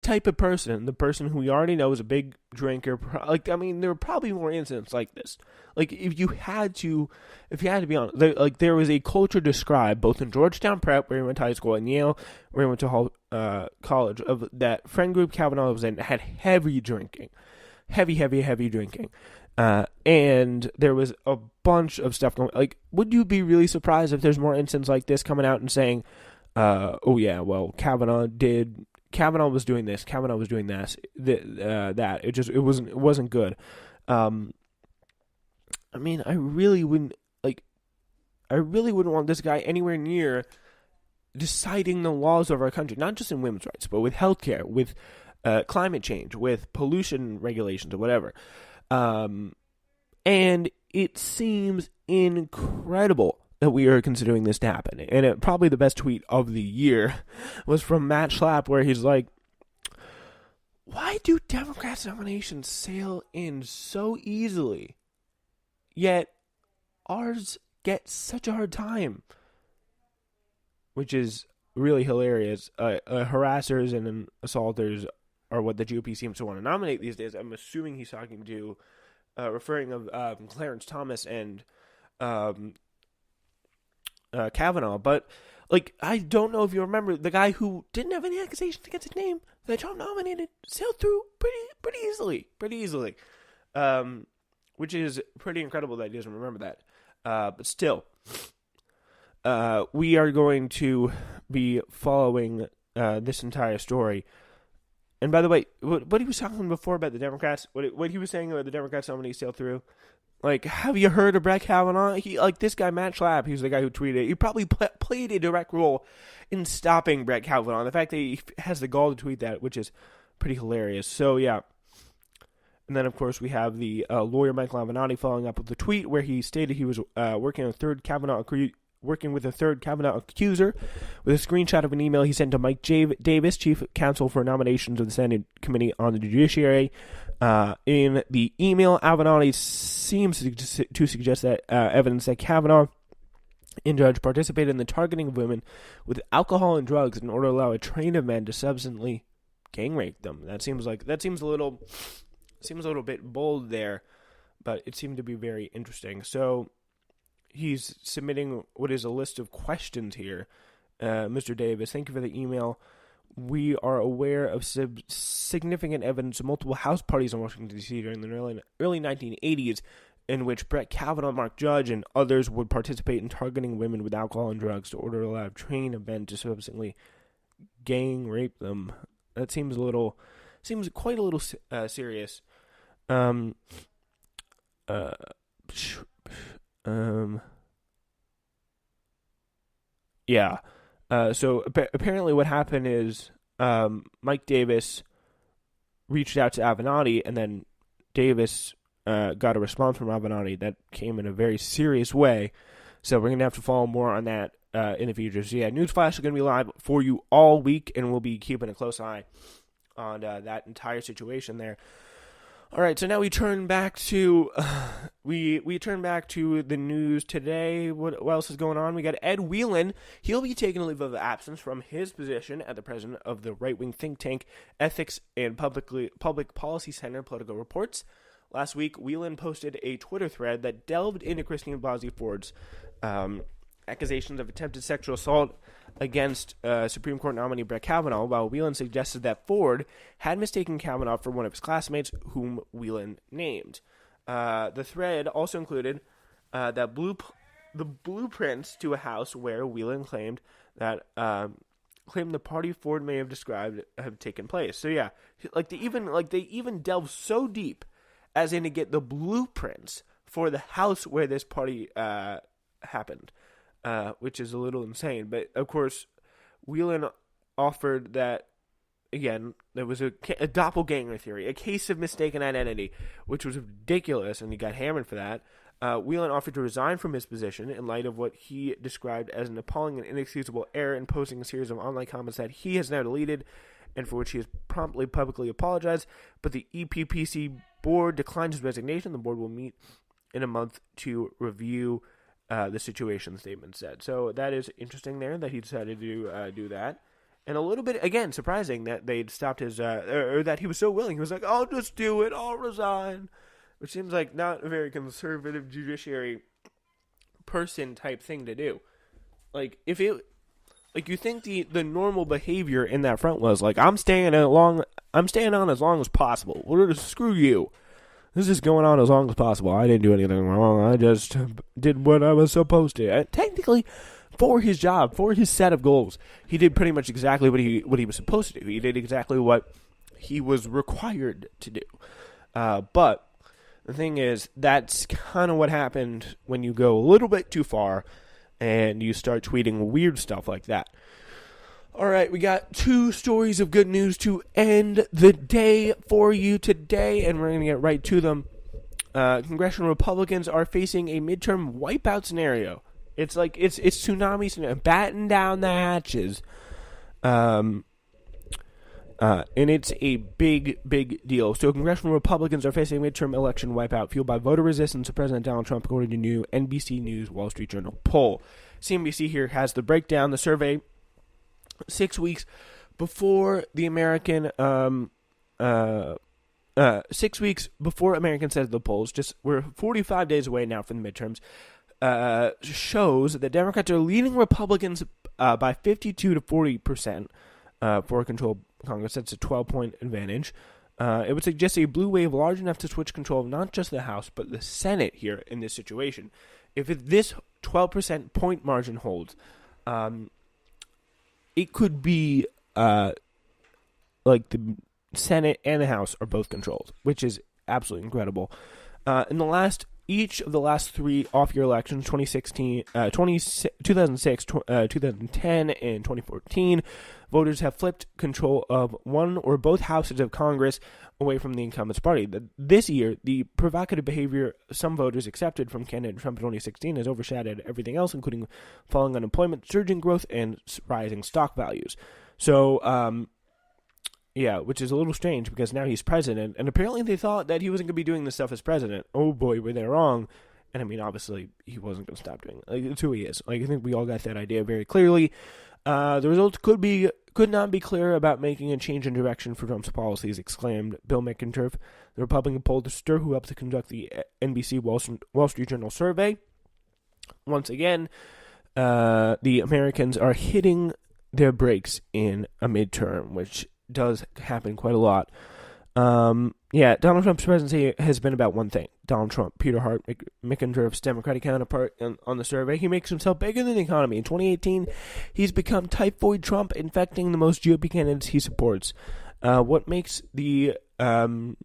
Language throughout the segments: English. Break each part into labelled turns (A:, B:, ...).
A: type of person, the person who we already know is a big drinker, there were probably more incidents like this. Like, if you had to be honest, there was a culture described both in Georgetown Prep, where he went to high school, and Yale, where he went to college, of that friend group Kavanaugh was in had heavy drinking. Heavy drinking. And there was a bunch of stuff going. Like, would you be really surprised if there's more incidents like this coming out and saying, oh yeah, well, Kavanaugh was doing this, Kavanaugh was doing that. It wasn't good. I really wouldn't want this guy anywhere near deciding the laws of our country, not just in women's rights, but with healthcare, with climate change, with pollution regulations, or whatever. And it seems incredible that we are considering this to happen. And probably the best tweet of the year was from Matt Schlapp, where he's like, why do Democrats' nominations sail in so easily, yet ours get such a hard time? Which is really hilarious. Harassers and assaulters are what the GOP seems to want to nominate these days. I'm assuming he's talking to, referring of Clarence Thomas and Kavanaugh. But, I don't know if you remember, the guy who didn't have any accusations against his name that Trump nominated sailed through pretty easily. Which is pretty incredible that he doesn't remember that. But still, we are going to be following this entire story. And by the way, what he was talking before about the Democrats, what he was saying about the Democrats nominee sailed through, have you heard of Brett Kavanaugh? This guy, Matt Schlapp, he's the guy who tweeted, he probably played a direct role in stopping Brett Kavanaugh. The fact that he has the gall to tweet that, which is pretty hilarious. So, yeah. And then, of course, we have the lawyer Michael Avenatti following up with the tweet where he stated he was working with a third Kavanaugh accuser, with a screenshot of an email he sent to Mike Davis, chief counsel for nominations of the Senate Committee on the Judiciary. In the email, Avenatti seems to suggest that evidence that Kavanaugh and Judge participated in the targeting of women with alcohol and drugs in order to allow a train of men to subsequently gang rape them. That seems a little bit bold there, but it seemed to be very interesting. So he's submitting what is a list of questions here. Mr. Davis, thank you for the email. We are aware of significant evidence of multiple house parties in Washington, D.C. during the early 1980s in which Brett Kavanaugh, Mark Judge, and others would participate in targeting women with alcohol and drugs to order to allow a train of men to subsequently gang rape them. That seems quite a little serious. Yeah. So apparently what happened is Mike Davis reached out to Avenatti, and then Davis got a response from Avenatti that came in a very serious way. So we're going to have to follow more on that in the future. So yeah, Newsflash is going to be live for you all week, and we'll be keeping a close eye on that entire situation there. All right, so now we turn back to we turn back to the news today. What else is going on? We got Ed Whelan. He'll be taking a leave of absence from his position at the president of the right-wing think tank Ethics and Public Policy Center, Political Reports. Last week, Whelan posted a Twitter thread that delved into Christine Blasey Ford's accusations of attempted sexual assault against Supreme Court nominee Brett Kavanaugh, while Whelan suggested that Ford had mistaken Kavanaugh for one of his classmates, whom Whelan named. The thread also included the blueprints to a house where Whelan claimed the party Ford may have described have taken place. So yeah, they even delve so deep as in to get the blueprints for the house where this party happened. Which is a little insane. But, of course, Whelan offered that, again, there was a doppelganger theory, a case of mistaken identity, which was ridiculous, and he got hammered for that. Whelan offered to resign from his position in light of what he described as an appalling and inexcusable error in posting a series of online comments that he has now deleted, and for which he has promptly publicly apologized. But the EPPC board declined his resignation. The board will meet in a month to review the situation, the statement said. So that is interesting there that he decided to do that. And a little bit, again, surprising that they'd stopped his, or that he was so willing. He was like, I'll just do it, I'll resign. Which seems like not a very conservative judiciary person type thing to do. Like, if it, like, you think the normal behavior in that front was, like, I'm staying on as long as possible. Well, screw you. This is going on as long as possible. I didn't do anything wrong. I just did what I was supposed to. And technically, for his job, for his set of goals, he did pretty much exactly what he was supposed to do. He did exactly what he was required to do. But the thing is, that's kind of what happened when you go a little bit too far and you start tweeting weird stuff like that. All right, we got 2 stories of good news to end the day for you today, and we're going to get right to them. Congressional Republicans are facing a midterm wipeout scenario. It's like it's tsunami scenario. Batten down the hatches. And it's a big deal. So congressional Republicans are facing a midterm election wipeout fueled by voter resistance to President Donald Trump, according to new NBC News Wall Street Journal poll. CNBC here has the breakdown. The survey 6 weeks before the American 6 weeks before Americans headed the polls, we're 45 days away now from the midterms, shows that Democrats are leading Republicans by 52 to 40% for control of Congress. That's a 12-point advantage. It would suggest a blue wave large enough to switch control of not just the House, but the Senate here in this situation. If this 12% point margin holds, it could be like the Senate and the House are both controlled, which is absolutely incredible. Each of the last 3 off-year elections, 2006, 2010, and 2014, voters have flipped control of one or both houses of Congress away from the incumbent's party. This year, the provocative behavior some voters accepted from candidate Trump in 2016 has overshadowed everything else, including falling unemployment, surging growth, and rising stock values. So, which is a little strange because now he's president, and apparently they thought that he wasn't going to be doing this stuff as president. Oh boy, were they wrong. And I mean, obviously, he wasn't going to stop doing it. Like, it's who he is. Like, I think we all got that idea very clearly. The results could not be clearer about making a change in direction for Trump's policies, exclaimed Bill McInturf, the Republican pollster who helped to conduct the NBC Wall Street Journal survey. Once again, the Americans are hitting their brakes in a midterm, which does happen quite a lot. Donald Trump's presidency has been about one thing. Donald Trump, Peter Hart, McInturf's Democratic counterpart on the survey, he makes himself bigger than the economy. In 2018, he's become typhoid Trump, infecting the most GOP candidates he supports. What makes the and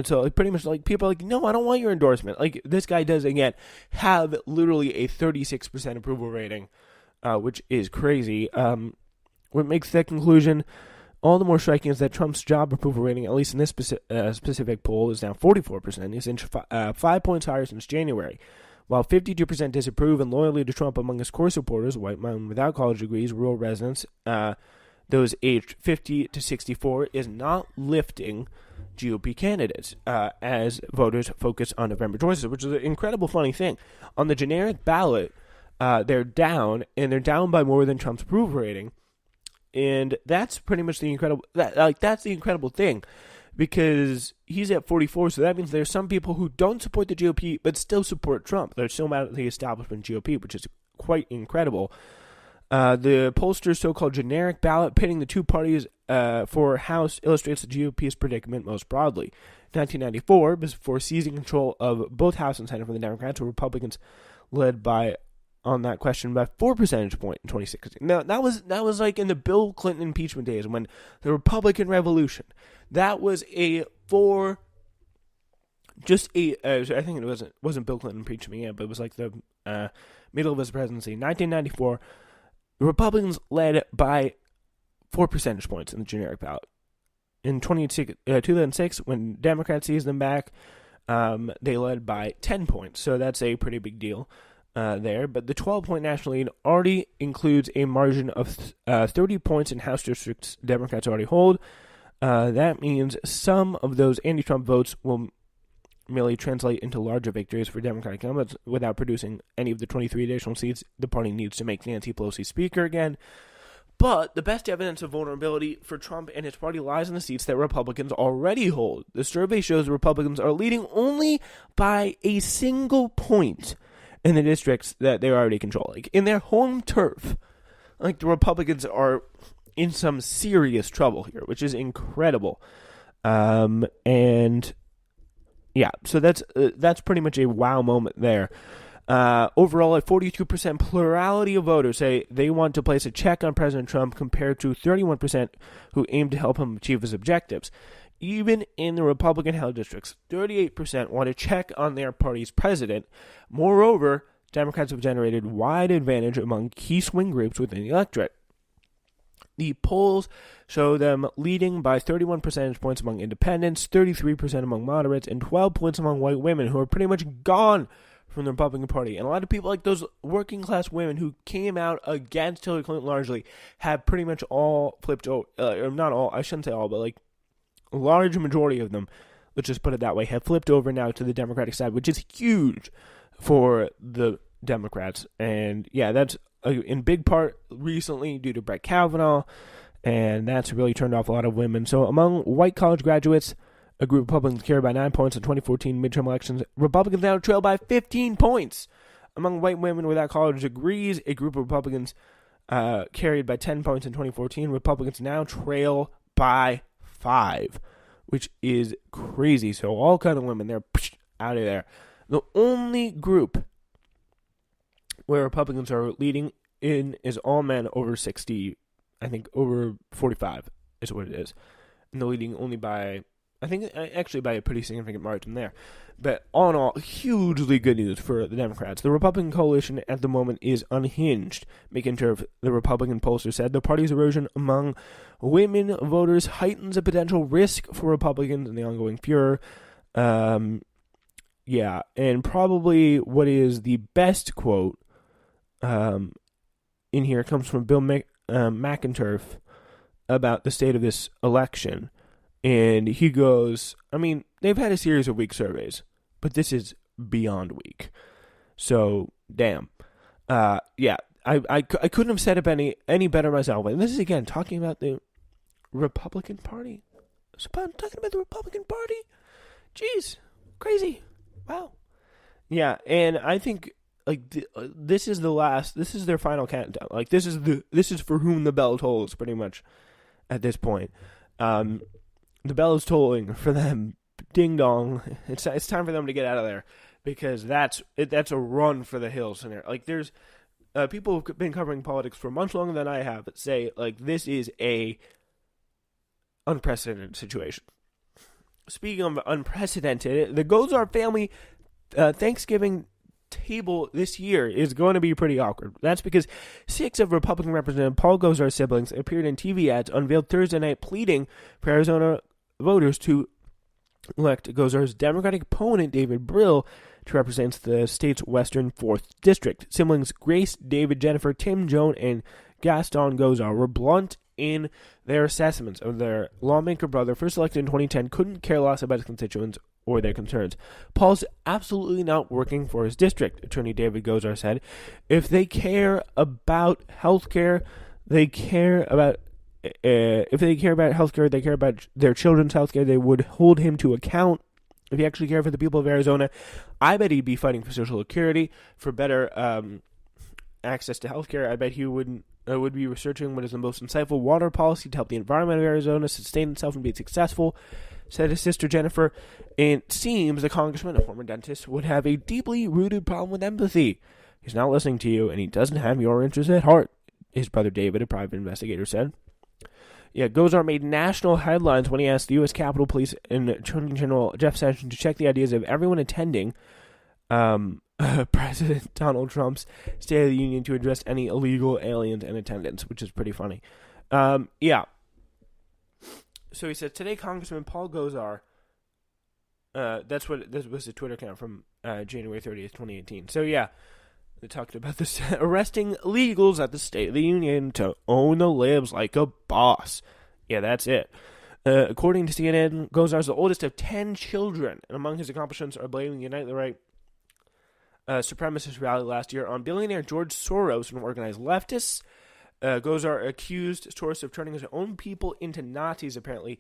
A: so like, pretty much like people are like, no, I don't want your endorsement. Like, this guy does again have literally a 36% approval rating, which is crazy. What makes that conclusion all the more striking is that Trump's job approval rating, at least in this specific poll, is now 44%. He's inched 5 points higher since January. While 52% disapprove and loyalty to Trump among his core supporters, white men without college degrees, rural residents, those aged 50 to 64, is not lifting GOP candidates as voters focus on November choices, which is an incredible funny thing. On the generic ballot, they're down, and they're down by more than Trump's approval rating. And that's pretty much the incredible thing, because he's at 44, so that means there's some people who don't support the GOP but still support Trump. They're still mad at the establishment GOP, which is quite incredible. The pollster's so-called generic ballot pitting the two parties for House illustrates the GOP's predicament most broadly. 1994, before seizing control of both House and Senate from the Democrats, were Republicans led on that question by 4 percentage points in 2016. Now, that was like in the Bill Clinton impeachment days, when the Republican Revolution, that was I think it wasn't Bill Clinton impeachment yet, but it was like the middle of his presidency. 1994, the Republicans led by 4 percentage points in the generic ballot. In 2006, when Democrats seized them back, they led by 10 points, so that's a pretty big deal. There, but the 12-point national lead already includes a margin of 30 points in House districts Democrats already hold. That means some of those anti-Trump votes will merely translate into larger victories for Democratic incumbents without producing any of the 23 additional seats the party needs to make Nancy Pelosi Speaker again. But the best evidence of vulnerability for Trump and his party lies in the seats that Republicans already hold. The survey shows Republicans are leading only by a single point in the districts that they already control. Like, in their home turf, like, the Republicans are in some serious trouble here, which is incredible. And yeah, so that's pretty much a wow moment there. Overall, a 42% plurality of voters say they want to place a check on President Trump compared to 31% who aim to help him achieve his objectives. Even in the Republican-held districts, 38% want to check on their party's president. Moreover, Democrats have generated wide advantage among key swing groups within the electorate. The polls show them leading by 31 percentage points among independents, 33% among moderates, and 12 points among white women, who are pretty much gone from the Republican Party. And a lot of people, like those working-class women who came out against Hillary Clinton largely, have pretty much all flipped over, or not all, I shouldn't say all, but like a large majority of them, let's just put it that way, have flipped over now to the Democratic side, which is huge for the Democrats. And yeah, that's in big part recently due to Brett Kavanaugh, and that's really turned off a lot of women. So among white college graduates, a group of Republicans carried by 9 points in 2014 midterm elections. Republicans now trail by 15 points. Among white women without college degrees, a group of Republicans carried by 10 points in 2014. Republicans now trail by 5, which is crazy. So all kind of women, they're out of there. The only group where Republicans are leading in is all men over 60, I think over 45 is what it is. And they're leading only by, I think, actually by a pretty significant margin there. But all in all, hugely good news for the Democrats. The Republican coalition at the moment is unhinged. McIntyre, the Republican pollster, said the party's erosion among women voters heightens a potential risk for Republicans in the ongoing furor. Yeah, and probably what is the best quote in here comes from Bill McIntyre about the state of this election. And he goes, I mean, they've had a series of weak surveys, but this is beyond weak. So, damn. Yeah, I couldn't have said it any better myself. And this is, again, talking about the Republican Party. I'm talking about the Republican Party. Jeez, crazy. Wow. Yeah, and I think, like, this is their final countdown. Like, this is for whom the bell tolls, pretty much, at this point. The bell is tolling for them. Ding dong. It's time for them to get out of there, because that's a run for the hills in there. Like, there's people who've been covering politics for much longer than I have that say, like, this is a unprecedented situation. Speaking of unprecedented, the Gozar family Thanksgiving table this year is going to be pretty awkward. That's because 6 of Republican Representative Paul Gozar's siblings appeared in TV ads unveiled Thursday night pleading for Arizona voters to elect Gozar's Democratic opponent, David Brill, to represent the state's western 4th district. Siblings Grace, David, Jennifer, Tim, Joan, and Gaston Gozar were blunt in their assessments of their lawmaker brother, first elected in 2010, couldn't care less about his constituents or their concerns. Paul's absolutely not working for his district, Attorney David Gozar said. If they care about healthcare, they care about healthcare, they care about their children's healthcare, they would hold him to account. If he actually cared for the people of Arizona, I bet he'd be fighting for Social Security, for better access to healthcare. I bet he would be researching what is the most insightful water policy to help the environment of Arizona sustain itself and be successful, said his sister Jennifer. It seems the congressman, a former dentist, would have a deeply rooted problem with empathy. He's not listening to you, and he doesn't have your interests at heart, his brother David, a private investigator, said. Yeah, Gozar made national headlines when he asked the U.S. Capitol Police and Attorney General Jeff Sessions to check the ideas of everyone attending President Donald Trump's State of the Union to address any illegal aliens in attendance, which is pretty funny. Yeah. So he said, today Congressman Paul Gozar, this was a Twitter account from January 30th, 2018. So yeah, they talked about this arresting illegals at the State of the Union to own the libs like a boss. Yeah, that's it. According to CNN, Gozar is the oldest of 10 children, and among his accomplishments are blaming the Unite the Right supremacist rally last year on billionaire George Soros and organized leftists, Gozar accused source of turning his own people into Nazis, apparently,